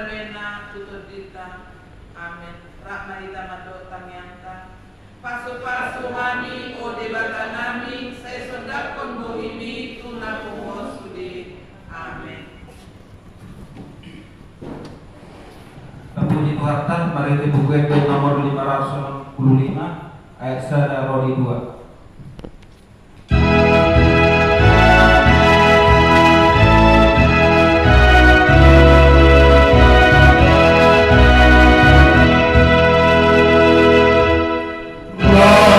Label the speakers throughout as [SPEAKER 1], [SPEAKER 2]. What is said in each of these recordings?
[SPEAKER 1] mena tutut dita. Amin. Rahma ita mato tanyanta. Pasu mami o debata nami saya sedakon bohimi tuna pungosudi. Amin.
[SPEAKER 2] Terpuji Tuhan, mari kita buka nomor 565 ayat 1 Rodi 2.
[SPEAKER 3] Shalom,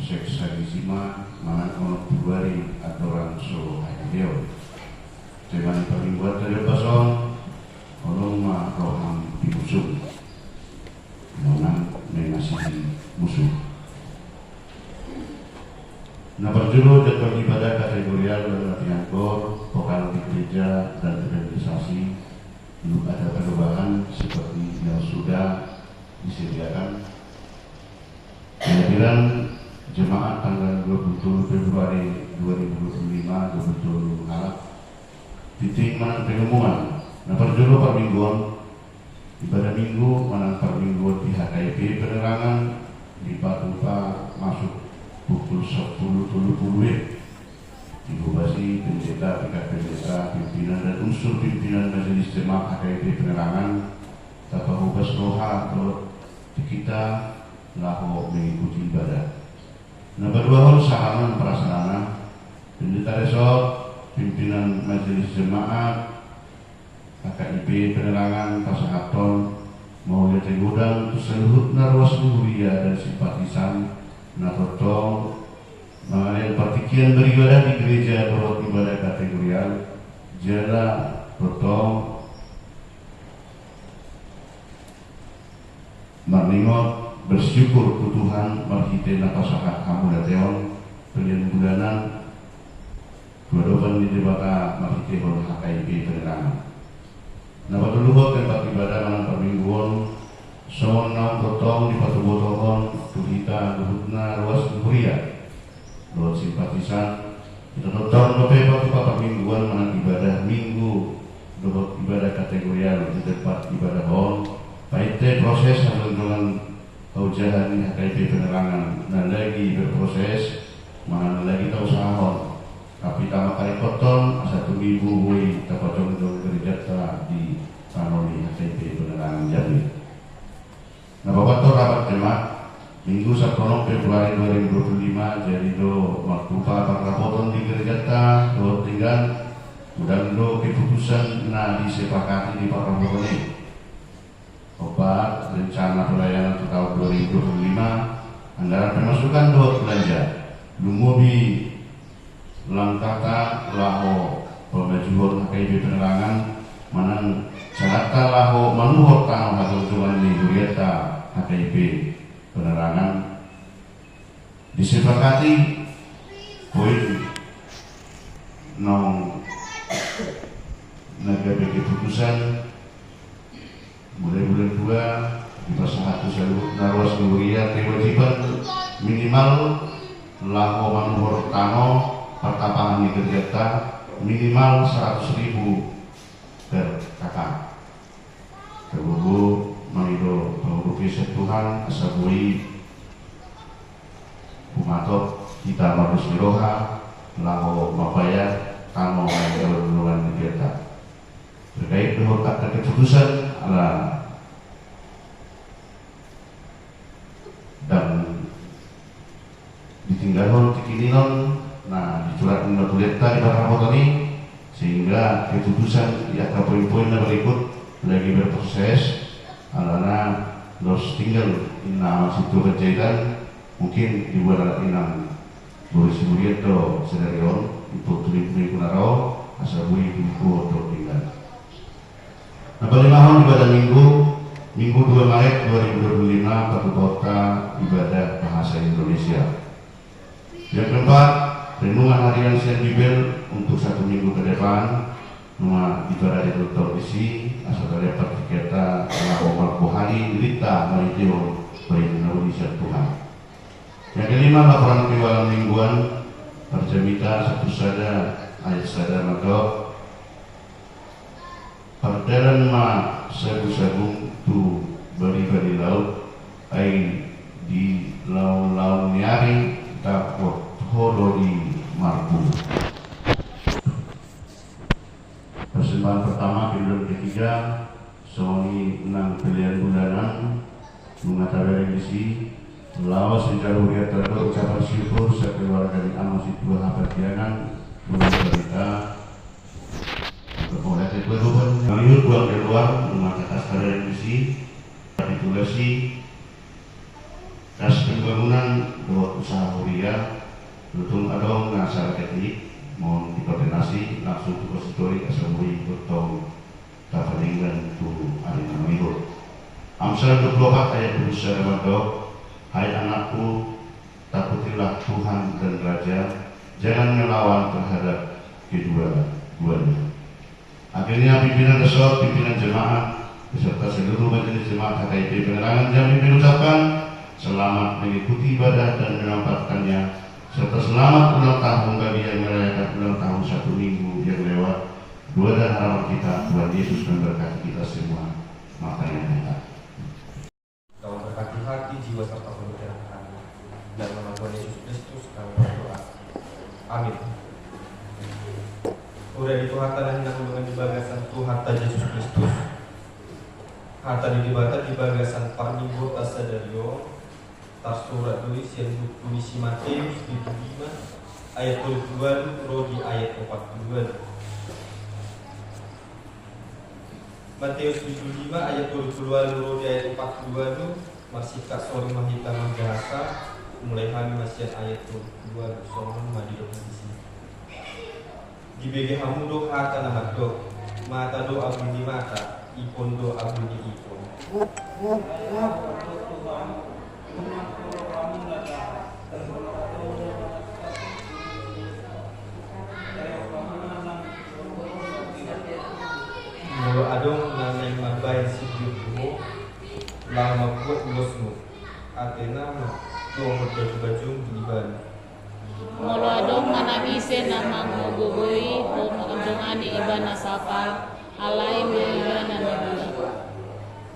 [SPEAKER 3] seksagisima mangan ono Februari aturan so ayo dengan permingguan dari pasong ono ma roham diusung mangan mengasih musuh. Nah, berjudul jadwal ibadah kategorial dan latihan kor, vokal di gereja dan evangelisasi. Belum ada perubahan seperti yang sudah disediakan. Kehadiran jemaat tanggal 20 Februari 2025 betul halak. Titik mana pengumuman. Nah, berjudul permingguan ibadah minggu mana permingguan di HKIP penerangan di Patupa masuk pukul 10.30 dikubasi pendeta, tingkat pendeta, pimpinan dan unsur pimpinan majelis jemaat HKIP penerangan tanpa hubas roha atau kita laho mengikuti ibadah. Nomor 2 hal sahaman prasarana pendeta resort, pimpinan majelis jemaat HKIP penerangan pasahaton mau lihat gudang seluruh narwas luhuria dan simpatisan Natoto mengenai partikian beribadah di gereja berbuat ibadah kategorial jala potong marningot bersyukur ke Tuhan marhite napasahat hamudateon pilihan bulanan kedoban di debata marhite hol HKIP penerangan. Nama dulu tempat ibadah malam permingguan Somon naum potong di patu botohon tuhita luhutna ruas luhuria luhut simpatisan kita nonton dope patu permingguan mana ibadah minggu luhut ibadah kategorial di tempat ibadah hon paite proses hasil dengan kaujahan di HKIP penerangan nah lagi berproses mana lagi tahu sahon tapi tamak kali koton satu minggu woi dapat jong gereja di Sanoli HKIP penerangan Jambi. Nah, Bapak Tor rapat jemaat Minggu 10 Februari 2025 jadi do maktupa parapoton di gereja ta do tinggal udang do keputusan nah disepakati di parapoton ini obat rencana pelayanan untuk tahun 2025 anggaran pemasukan do belanja lumubi langkata laho pemajuan HKIP penerangan manang carata laho manuhot tanah hasil tuan di Gurieta HKIP penerangan disepakati poin nong naga bagi keputusan mulai bulan 2 di pasal 1 seluruh narwas Guria kewajiban minimal laho manuhot tanah pertapangan di Gurieta minimal 100.000 per kakak kebubu maido kebubu kisah Tuhan asabui umatot kita marus miroha laho mapaya kamo mengeluarkan kita terkait dengan kata keputusan ala dan ditinggalkan tikininon nah dicuratkan batuleta di parapoton ini sehingga keputusan di atas poin-poin yang berikut lagi berproses alana los tinggal inna situ kejadian mungkin dibuat inang Boris Burieto Sedarion untuk tulis-tulis kunarau asabui buku untuk tinggal. Nah, perlimahan ibadah Minggu 2 Maret 2025 Patu Kota ibadah bahasa Indonesia. Yang keempat renungan harian Sian Bibel untuk 1 minggu ke depan nama ibadah ditutup isi asal dari pertiketa Omar Buhari berita meritio baik Indonesia Tuhan. Yang kelima laporan keuangan mingguan perjamita 1 sada ayat sada maka perderan ma sagu-sagung tu bari-bari laut ai di lau-lau nyari takut hodori marbu. Persembahan pertama pilihan ketiga Sony 6 pilihan bulanan mengatakan remisi lawas secara uriat terdapat ucapan syukur sekeluarga dari amas itu hapatianan berita berpoleh keberuban melihat buang keluar mengatakan secara remisi ditulasi kas pembangunan buat usaha huria lutung adong ngasar ketik mohon dikoordinasi langsung ke konstitusi asambui bertong tafalingan tu alina minggu Amsal 24 ayat 21 hai anakku takutilah Tuhan dan Raja jangan melawan terhadap kedua-duanya. Akhirnya pimpinan resort, pimpinan jemaat beserta seluruh majelis jemaat HKIP Penerangan Jambi mengucapkan selamat mengikuti ibadah dan menempatkannya serta selamat ulang tahun bagi yang merayakan ulang tahun 1 minggu yang lewat. Doa dan harapan kita Tuhan Yesus memberkati kita semua. Makanya kita
[SPEAKER 4] Tuhan berkati hati, jiwa serta pemikiran kami. Dan nama Tuhan Yesus Kristus kami berdoa. Amin. Udah di Tuhan tanah hendak hubungan di bagasan Tuhan Yesus Kristus. Harta di dibata di bagasan Parminggu Tasadario. Tarsurat tulis yang tulis Matius 5 ayat 22 Rodi ayat 42. Matius 75 ayat 22 Rodi ayat 42 masih kak sore mahita manggasa mulai kami masih ayat 22 sore madido sini. Di BG hamudo kata nama do mata do abun di mata ipon do abun di ipon. Mulu adong nanay mabay si Yutumo lang magbuat bosmo atena mo tuhod bajung giban.
[SPEAKER 5] Mulu adong manabise namang magugui o makandungan iba na sapal alay mga nanabula.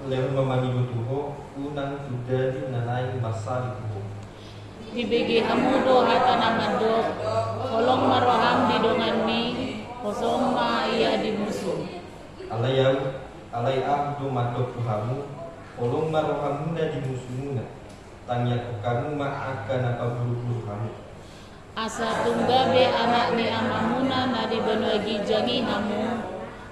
[SPEAKER 4] Lew mamamigo tuho unang sudah di nanay masal tuho.
[SPEAKER 5] Dibigi hamudo hata namando kolong maroham didongan mi kosong ma iya di musuh.
[SPEAKER 4] Alay abdu matok tuhamu kolong marohamu na di musuhmu tanya kamu ma akan apa bulu kamu.
[SPEAKER 5] Asa tunggabe anak ni amamuna na di benuagi jangi hamu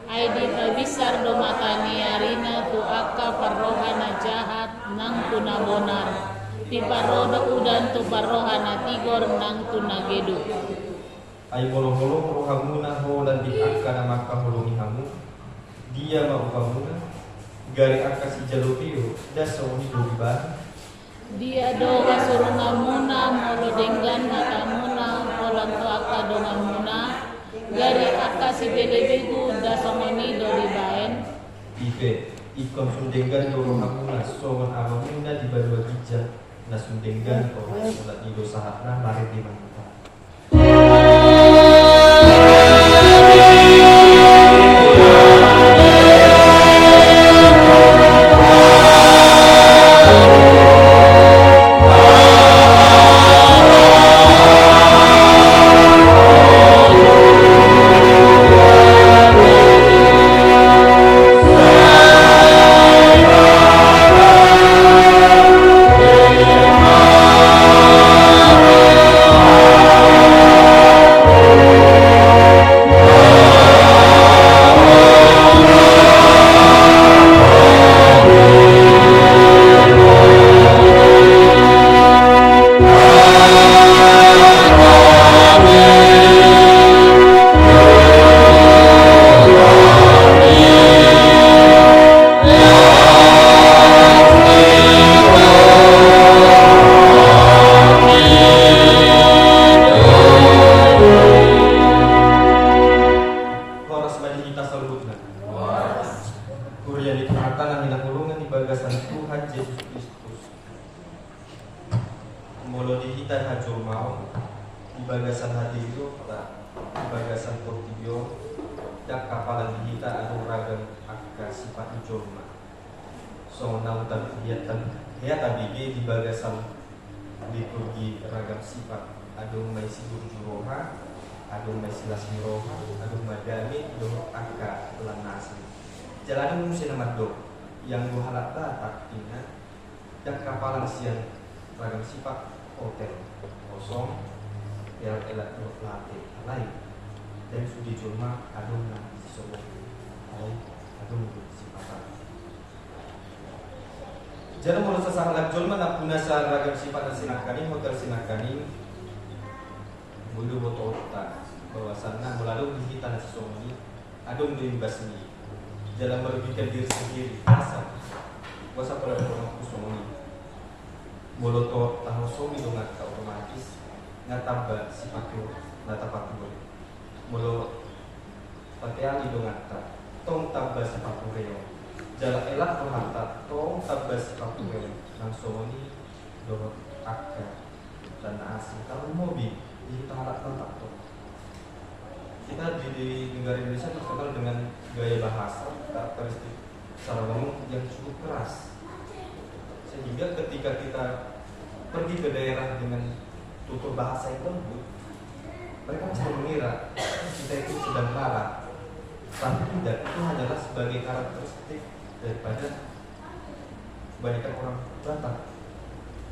[SPEAKER 5] ay di pabisar do matani arina tu aka parrohana jahat nang tunabonar. Di parodo udan tu parohana tigor nang tunagedu.
[SPEAKER 4] Ay bolo-bolo rohamu na ho dan di akan maka holongi hamu. Dia mau kamu na gari aka si jalopio dasoni dobiban.
[SPEAKER 5] Dia do kasurungamuna molo denggan matamuna kolang tu aka dongamuna gari aka si bedebegu dasongoni do dibaen.
[SPEAKER 4] Ipe ikon sundenggan do rohamu na songon amamu na di badua gijah. Nasundenggan ko sulat nido sahatna mari di manita. Yang buhalata taktina dan kapalan siang ragam sifat hotel kosong elat latih lain dan sudi cuma adung nanti sobok lain adung sifat Jangan menurut sesahalak jolma napuna sa ragam sifat dan sinakaning hotel sinakaning bulu botota bahwasannya melalui dihitan sesungguhnya adong diimbasni dalam merugikan diri sendiri kuasa pada orang kusoni boloto tahu somi dong ngata otomatis ngataba sifatu ngatapatu molo pateali dong ngata tong taba sifatu reo jala elak rohata tong taba sifatu reo langsung ini dorot akka dan asing kalau mobil kita harap tetap tuh kita di negara Indonesia terkenal dengan gaya bahasa karakteristik cara ngomong yang cukup keras sehingga ketika kita pergi ke daerah dengan tutur bahasa yang lembut mereka bisa mengira kita itu sedang marah tapi tidak, itu hanyalah sebagai karakteristik daripada kebanyakan orang Batak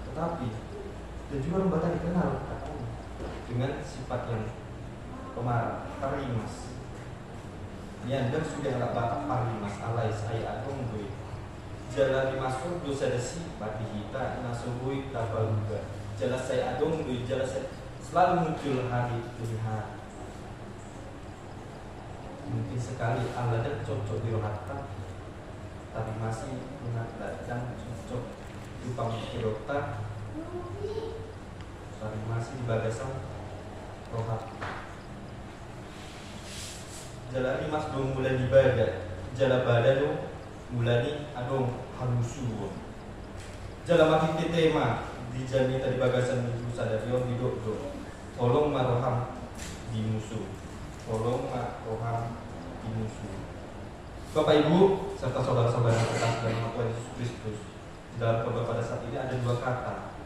[SPEAKER 4] tetapi dan juga orang Batak dikenal dengan sifat yang pemarah, parimas. Yang dan sudah alat Batak parimas alai saya adong gue. Jala dimasuk dosa desi bagi kita nasubui tabaluga. Jala saya adong gue, jala saya selalu muncul hari demi hari. Mungkin sekali Allah dan cocok di rohata, tapi masih mengatakan cocok di pamukirota, tapi masih di bagasan rohat. Jala mas dong mulai ibadah, jala badano mulai adong halusu. Jala mati tema di jami tadi bagasan di sadarion hidup do. Tolong maroham di musuh, tolong maroham di musuh. Bapak Ibu serta saudara-saudara kita dalam Tuhan Yesus Kristus, dalam khotbah pada saat ini ada dua kata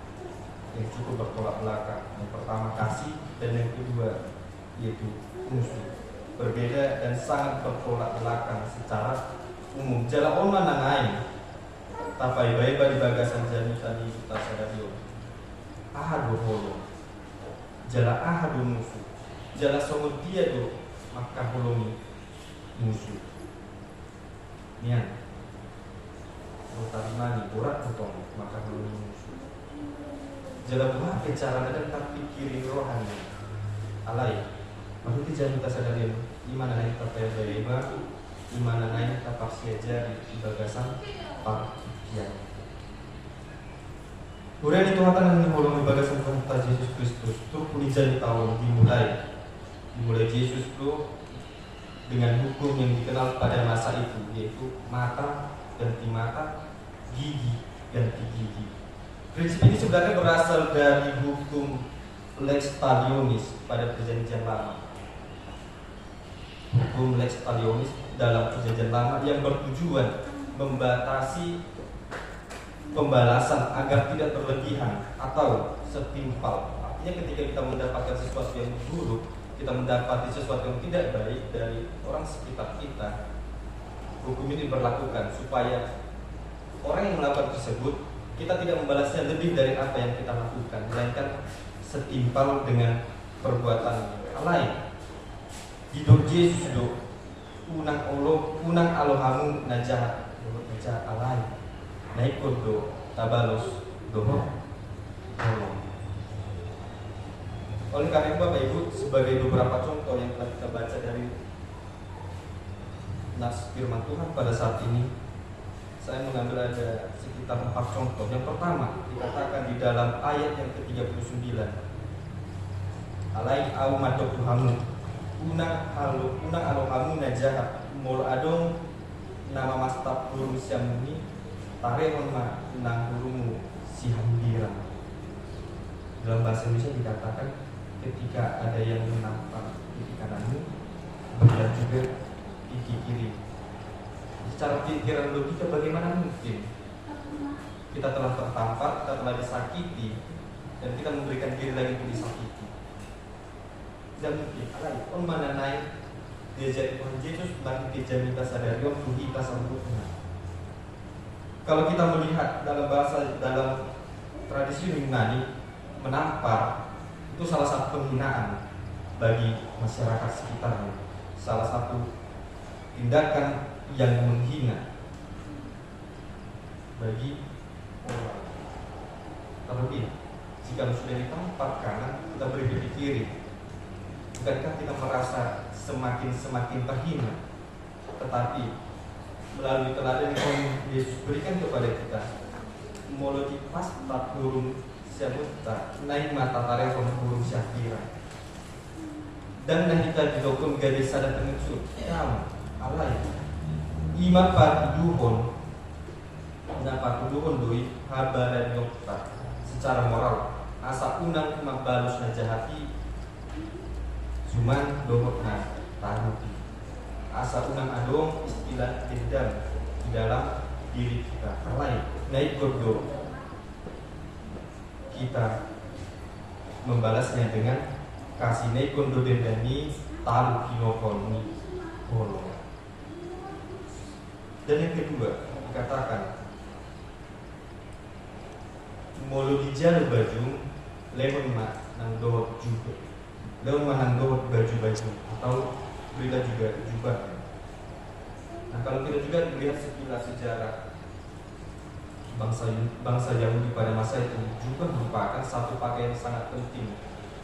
[SPEAKER 4] yang cukup bertolak belakang. Yang pertama kasih dan yang kedua yaitu musuh. Berbeda dan sangat bertolak belakang secara umum. Jala oma nangai tapai baiba di bagasan jani tadi kita sadario. Ahadu holo. Jala ahadu musuh. Jala songo dia do maka holomi musuh. Nian. Rotarimani urat potong maka holomi musuh. Jala buah bicara dan tak pikirin rohani. Alai. Maksudnya jangan kita sadarin gimana naik kita beriba, gimana naik kita pasti aja di bagasan parkian. Kemudian itu hatan yang dimulai bagasan Tuhan Yesus Kristus. Terus pulijan tahun dimulai Yesus itu dengan hukum yang dikenal pada masa itu, yaitu mata ganti mata, gigi ganti gigi. Prinsip ini sebenarnya berasal dari hukum lex talionis pada perjanjian lama. Hukum lex talionis dalam perjanjian lama yang bertujuan membatasi pembalasan agar tidak berlebihan atau setimpal. Artinya ketika kita mendapatkan sesuatu yang buruk, kita mendapati sesuatu yang tidak baik dari orang sekitar kita, hukum ini diberlakukan supaya orang yang melakukan tersebut kita tidak membalasnya lebih dari apa yang kita lakukan, melainkan setimpal dengan perbuatan lain. Hidup Yesus do unang alohamu najahat alai naik do tabalos doho tolong. Oleh karena itu Bapak Ibu, sebagai beberapa contoh yang telah kita baca dari nas firman Tuhan pada saat ini, saya mengambil ada sekitar 4 contoh. Yang pertama dikatakan di dalam ayat yang ke-39, alai au madok tuhamu unang alohamu najahat mul adong nama mastap hurung siamuni tare ma unang hurungmu sihambiran. Dalam bahasa Indonesia dikatakan ketika ada yang menampar gigi kananmu, berikan juga gigi kiri. Secara pikiran logika bagaimana mungkin kita telah tertampar, kita telah disakiti, dan kita memberikan diri lagi untuk disakiti? Dan mungkin alai on mana naik diajari Tuhan Yesus bagi kita minta sadarion tuhi kasambutna. Kalau kita melihat dalam tradisi Yunani, menampar itu salah satu penghinaan bagi masyarakat sekitarnya, salah satu tindakan yang menghina bagi Terlebih jika sudah di tempat kanan, kita berdiri di kiri. Bukankah kita merasa semakin terhina? Tetapi melalui teladan yang Yesus berikan kepada kita, mulai pas tak turun siamuta naik mata tarik burung syakira dan kita didokon gadis sadar pengecut alay ima patuduhon na patuduhon doi habaran yokta secara moral asa unang mabalus na jahati cuman dohot na tahuti asa unang adong istilah dendam di dalam diri kita alay naik godo kita membalasnya dengan kasih nekondo dendani talu kinokoni bolong. Dan yang kedua dikatakan molo dijalu baju lemon mak nang dohot juga lemon mak nang dohot baju-baju atau berilah juga jubah. Nah kalau kita juga melihat sekilas sejarah bangsa Yahudi pada masa itu juga merupakan satu pakaian yang sangat penting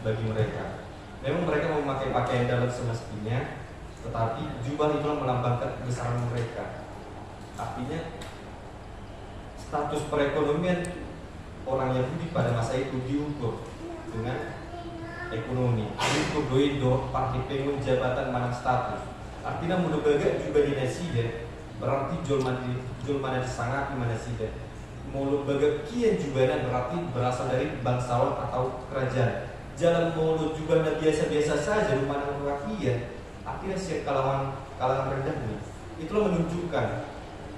[SPEAKER 4] bagi mereka. Memang mereka memakai pakaian dalam semestinya, tetapi jubah itu melambangkan kebesaran mereka. Artinya status perekonomian orang Yahudi pada masa itu diukur dengan ekonomi. Diukur doido pakai pengun jabatan manang status. Artinya mudah baga juga dinasida berarti jol mana disangat mana sida. Mulu bagakian jubana berarti berasal dari bangsawan atau kerajaan. Jalan mulu jubana biasa-biasa saja rumah rakyat. Akhirnya siap kalangan rendah ini. Itulah menunjukkan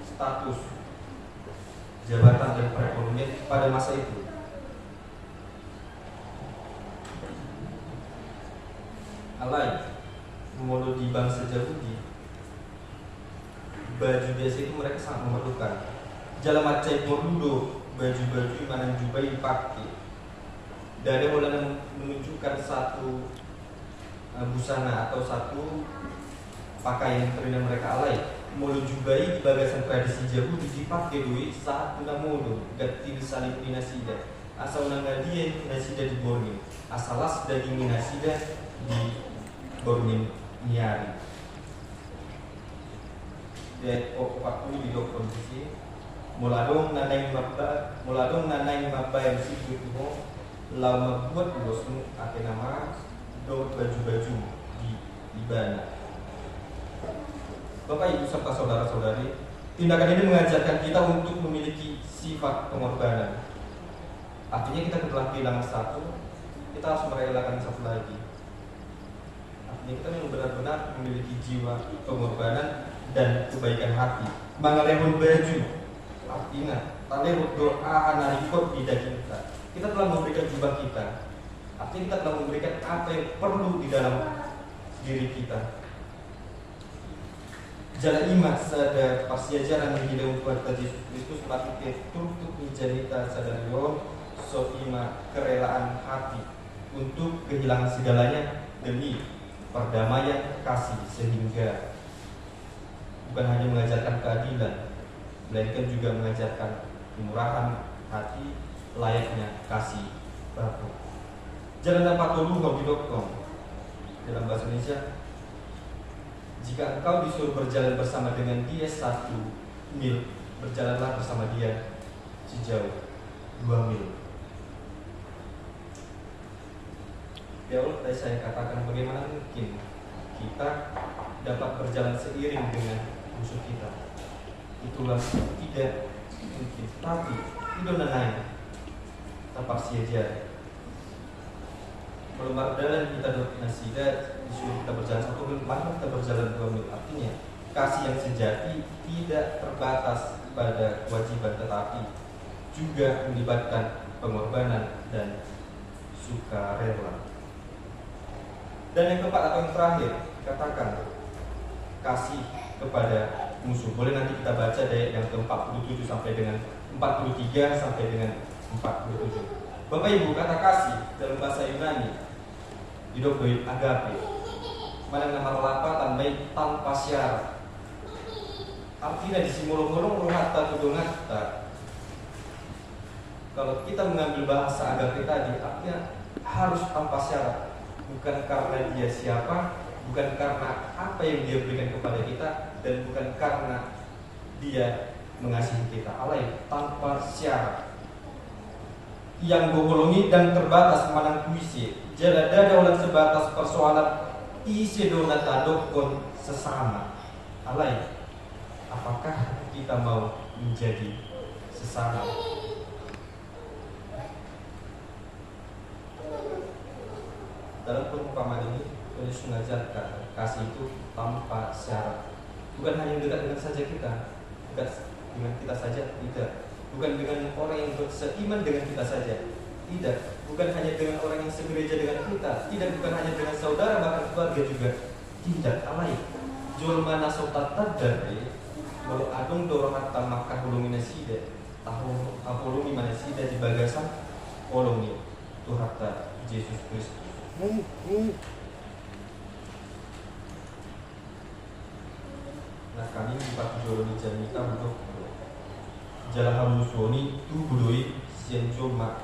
[SPEAKER 4] status jabatan dan perekonomian pada masa itu. Alay mulu di bangsa Yahudi baju biasa itu mereka sangat memerlukan. Jalan macai dulu baju-baju mana jubah dipakai. Dari mulai menunjukkan satu busana atau satu pakaian yang terindah mereka alay. Mulu jubai di bagasan tradisi Yahudi dipakai duit saat tuna mulu gati disalib di nasida. Asal nanggadien nasida di borgin. Asalas daging nasida di borgin niari. Dia 40 di dokter di sini. Muladong nanay mabba yang situ itu lau membuat bosmu akhir nama do baju-baju di bana. Bapak Ibu serta saudara-saudari, tindakan ini mengajarkan kita untuk memiliki sifat pengorbanan. Artinya kita telah kehilangan satu, kita harus merelakan satu lagi. Artinya kita memang benar-benar memiliki jiwa pengorbanan dan kebaikan hati. Mengalehun baju artinya talewut doa anarikot di daging kita. Kita telah memberikan jubah kita. Artinya kita telah memberikan apa yang perlu di dalam diri kita. Jalan iman sada pasiajaran menghidau kuarta Yesus Kristus melatih untuk menjanita sadarion so ima kerelaan hati untuk kehilangan segalanya demi perdamaian kasih sehingga bukan hanya mengajarkan keadilan, melainkan juga mengajarkan kemurahan hati layaknya kasih Bapa. Jalan 40 hobi dokter dalam bahasa Indonesia. Jika engkau disuruh berjalan bersama dengan dia 1 mil, berjalanlah bersama dia sejauh 2 mil. Ya Allah, tadi saya katakan bagaimana mungkin kita dapat berjalan seiring dengan musuh kita. Itulah tidak mungkin. Tapi itu nanai tanpa sia-sia. Kalau berjalan kita nasida disuruh kita berjalan 1 mil, maka kita berjalan 2 mil. Artinya kasih yang sejati tidak terbatas pada kewajiban, tetapi juga melibatkan pengorbanan dan sukarela. Dan yang keempat atau yang terakhir, katakan kasih kepada musuh. Boleh nanti kita baca dari yang ke-47 sampai dengan 43 sampai dengan 47. Bapak Ibu, kata kasih dalam bahasa Yunani didokoi agape. Mana nama lapa tanpa syarat. Artinya di simulong-mulong hatta tudung hatta. Kalau kita mengambil bahasa agape tadi, artinya harus tanpa syarat, bukan karena dia siapa, bukan karena apa yang dia berikan kepada kita, dan bukan karena dia mengasihi kita. Alai tanpa syarat. Yang goholongi dan terbatas manang puisi. Jala dada ulang sebatas persoalan isi donata dokon sesama. Alai, apakah kita mau menjadi sesama? Dalam perumpamaan ini, Yesus mengajarkan kasih itu tanpa syarat. Bukan hanya dekat dengan saja kita, dekat dengan kita saja, tidak. Bukan dengan orang yang seiman dengan kita saja, tidak. Bukan hanya dengan orang yang segereja dengan kita, tidak. Bukan hanya dengan saudara, bahkan keluarga juga, tidak. Alai, jual mana sotat tadari, walau adung dorong hatta maka hulungi nasida, tahu hulungi manasida di bagasan, hulungi Tuhan Yesus Kristus. Nah, kami empat joloni jamika untuk jalahan musoni tu budoi sienjoma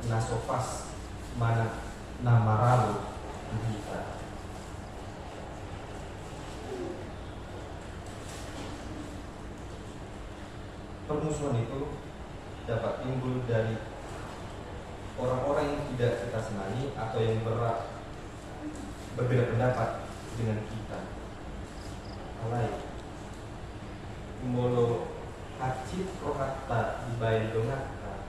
[SPEAKER 4] nasofas mana namaralu kita. Permusuhan itu dapat timbul dari orang-orang yang tidak kita senangi atau yang berbeda pendapat dengan kita. Alai, molo hacit rohata dibayar dongata,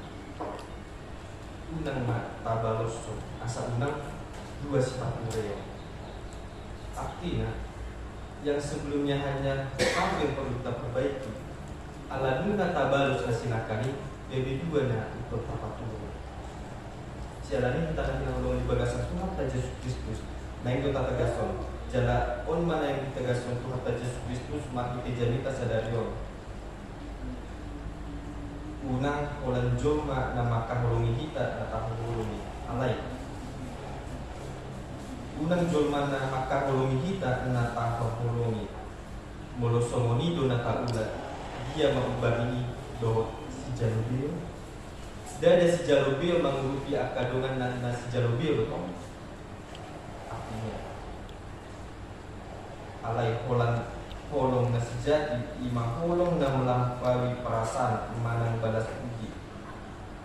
[SPEAKER 4] unang tabaloso asa unang dua sifat mureo. Artinya, yang sebelumnya hanya satu yang perlu kita perbaiki, aladuna tabalos asinakani, lebih dua na ikut papaturo. Jalani kita akan menanggung di bagasan Tuhan Yesus Kristus. Nah itu tak tegason. Jala on mana yang ditegason Tuhan Yesus Kristus maki tejanita sadarion. Unang olan joma nama kahulungi kita datang hulungi alai. Unang joma nama kahulungi kita nata kahulungi. Molosomoni do nata ulat. Dia mengubah ini do si jalubio. Dada si jalubio mengurupi akadongan na si jalubio betul. Artinya alai holong na sejati ima holong na melampaui perasaan manang balas uji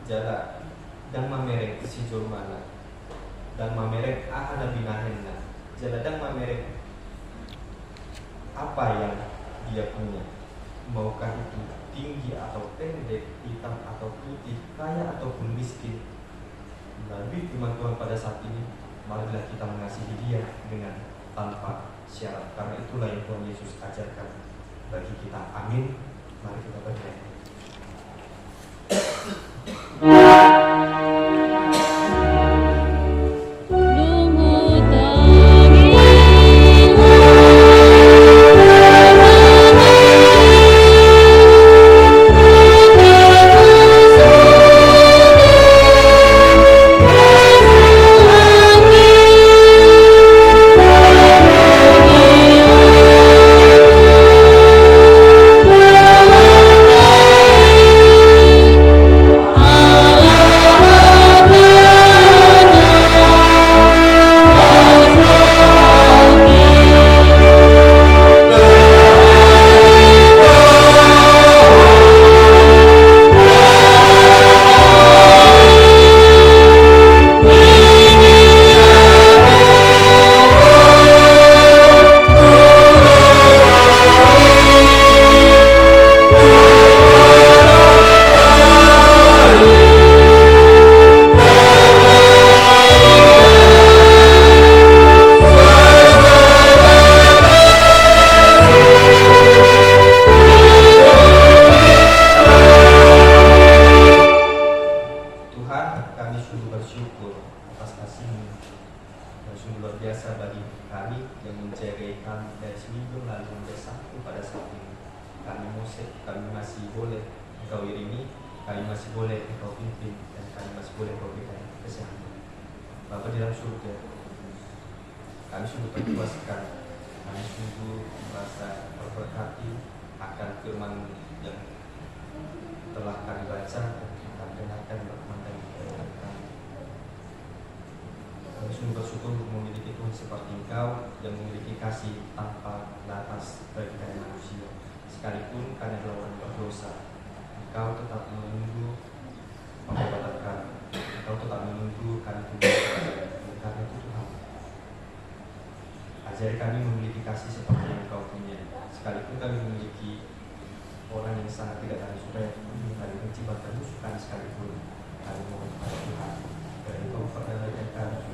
[SPEAKER 4] jala dan mamerek si jolmana dan mamerek ahana binahenna jala dan mamerek apa yang dia punya, maukah itu tinggi atau pendek, hitam atau putih, kaya ataupun miskin. Lebih firman Tuhan pada saat ini, marilah kita mengasihi dia dengan tanpa syarat. Karena itulah yang Tuhan Yesus ajarkan bagi kita. Amin. Mari kita berdoa. Kami dengarkan Rahmat dan kebenaran kami. Kami sungguh bersyukur memiliki Tuhan seperti Engkau yang memiliki kasih tanpa batas bagi kami manusia. Sekalipun kami adalah orang berdosa, Engkau tetap menunggu pengobatan kami. Engkau tetap menunggu kami kembali. Karena itu Tuhan, ajari kami memiliki kasih seperti yang Engkau punya. Sekalipun kami memiliki orang yang sangat tidak kami sukai, kami benci bahkan musuhkan sekalipun, kami mohon kepada Tuhan agar Engkau memperdayakan kami.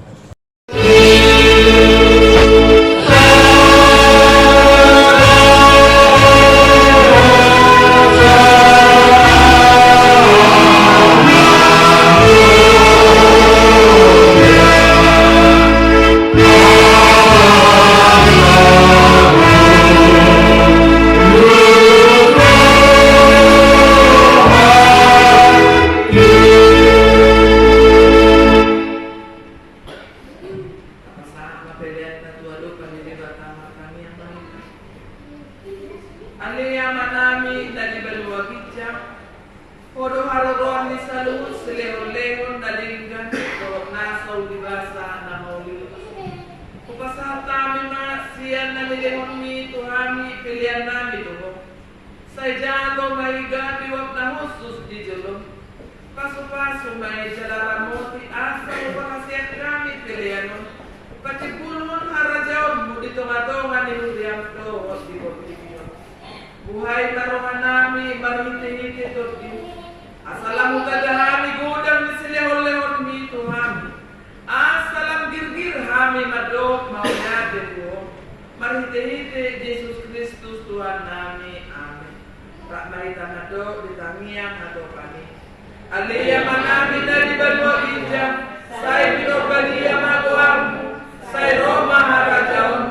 [SPEAKER 1] Buhay tarohanami marhite-hite dordi. Asalamu kadahami gudang misilehon-lehon mi Tuhami. Asalam girgir hami madok maunya dewo. Marhite-hite Yesus Kristus Tuhan nami. Amin. Rahmahita madok ditangiang hadopani. Aliyah manami dari banua ijam. Saya bidok balia magoam. Saya Roma harajaun.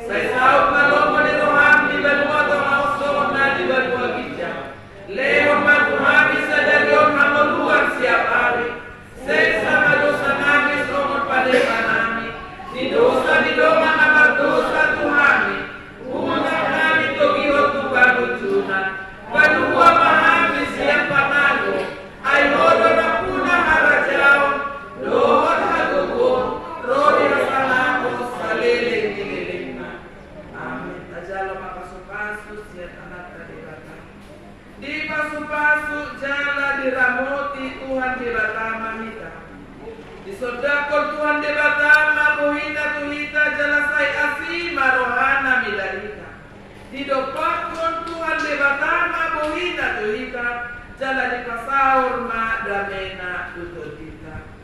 [SPEAKER 1] Saya saut malomo di roham di banua tomaoso na di banua ijam. Leon matuhami sadarion hamoluan siap hari. Saya sama dosa nami somot pada nami. Di dosa di doma amar dosa Tuhami. Umat kami togiho tubagutunan. Banua mahami siap panago. Ayhodo na puna harajaon. Dohon hagugun. Rodi hasalako saleleng-leleng. Amin. Ajalo makasu-pasu siap anak kadibata. Di pasu-pasu jala diramoti Tuhan di batama hita. Di sodakor Tuhan di batama buhita tuhita jala say asima rohana milarita. Di dopakon Tuhan di batama buhita tuhita jala di pasaur ma damena tututita.